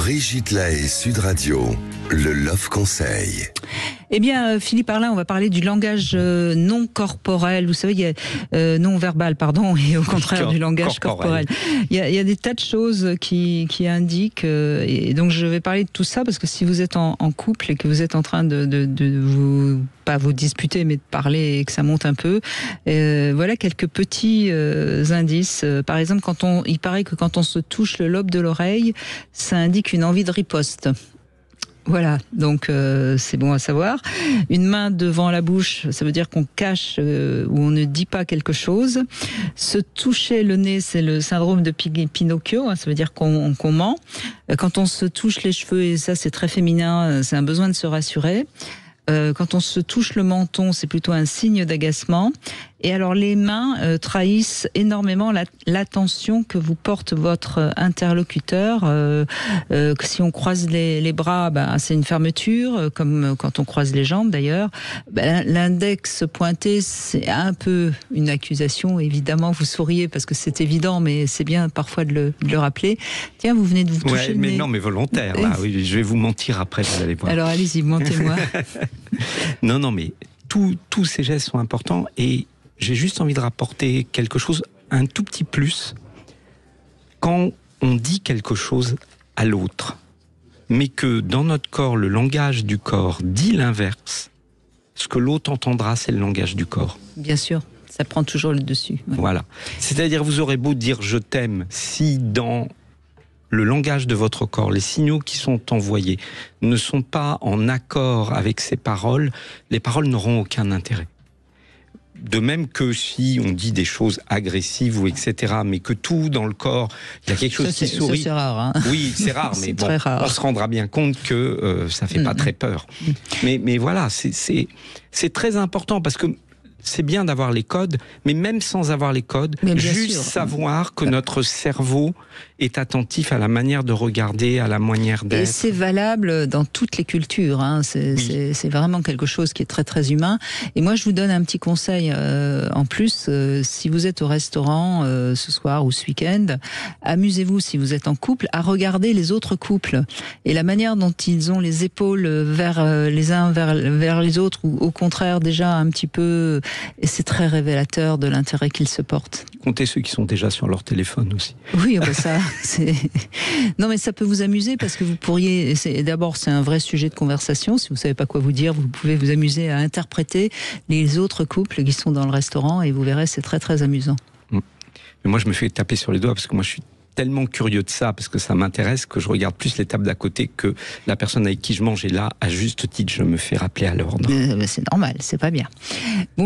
Brigitte Lahaie, Sud Radio, le Love Conseil. Eh bien, Philippe Arlin, on va parler du langage non corporel. Vous savez, il y a non verbal, pardon, et au contraire du langage corporel. Il y a des tas de choses qui indiquent. Et donc, je vais parler de tout ça parce que si vous êtes en couple et que vous êtes en train de vous pas vous disputer, mais de parler et que ça monte un peu. Voilà quelques petits indices. Par exemple, il paraît que quand on se touche le lobe de l'oreille, ça indique une envie de riposte. Voilà, donc c'est bon à savoir. Une main devant la bouche, ça veut dire qu'on cache ou on ne dit pas quelque chose. Se toucher le nez, c'est le syndrome de Pinocchio, ça veut dire qu'on ment. Quand on se touche les cheveux, et ça c'est très féminin, c'est un besoin de se rassurer. Quand on se touche le menton, c'est plutôt un signe d'agacement. Et alors les mains trahissent énormément l'attention que vous porte votre interlocuteur. Que si on croise les bras, c'est une fermeture, comme quand on croise les jambes d'ailleurs. L'index pointé, c'est un peu une accusation. Évidemment, vous souriez parce que c'est évident, mais c'est bien parfois de le rappeler. Tiens, vous venez de vous toucher le nez. Non, mais volontaire. Là, oui, je vais vous mentir après, vous allez voir. Alors allez-y, mentez-moi. Non, mais tous ces gestes sont importants et j'ai juste envie de rapporter quelque chose, un tout petit plus. Quand on dit quelque chose à l'autre, mais que dans notre corps, le langage du corps dit l'inverse, ce que l'autre entendra, c'est le langage du corps. Bien sûr, ça prend toujours le dessus. Ouais. Voilà. C'est-à-dire, vous aurez beau dire « je t'aime », si dans le langage de votre corps, les signaux qui sont envoyés ne sont pas en accord avec ces paroles, les paroles n'auront aucun intérêt. De même que si on dit des choses agressives ou etc., mais que tout dans le corps, il y a quelque chose qui sourit. Ça, c'est rare. Hein. Oui, c'est rare, mais bon, rare. On se rendra bien compte que ça fait pas très peur. Mais voilà, c'est très important parce que c'est bien d'avoir les codes, mais même sans avoir les codes, juste savoir que notre cerveau est attentif à la manière de regarder, à la manière d'être. Et c'est valable dans toutes les cultures. Hein. C'est vraiment quelque chose qui est très très humain. Et moi, je vous donne un petit conseil en plus. Si vous êtes au restaurant ce soir ou ce week-end, amusez-vous, si vous êtes en couple, à regarder les autres couples. Et la manière dont ils ont les épaules vers les uns vers les autres, ou au contraire déjà un petit peu... Et c'est très révélateur de l'intérêt qu'ils se portent. Comptez ceux qui sont déjà sur leur téléphone aussi. Oui, ça, c'est... Non, mais ça peut vous amuser parce que vous pourriez... D'abord, c'est un vrai sujet de conversation. Si vous ne savez pas quoi vous dire, vous pouvez vous amuser à interpréter les autres couples qui sont dans le restaurant et vous verrez, c'est très, très amusant. Mais moi, je me fais taper sur les doigts parce que moi, je suis tellement curieux de ça, parce que ça m'intéresse, que je regarde plus les tables d'à côté que la personne avec qui je mange. Et là, à juste titre, je me fais rappeler à l'ordre. C'est normal, c'est pas bien. Bon.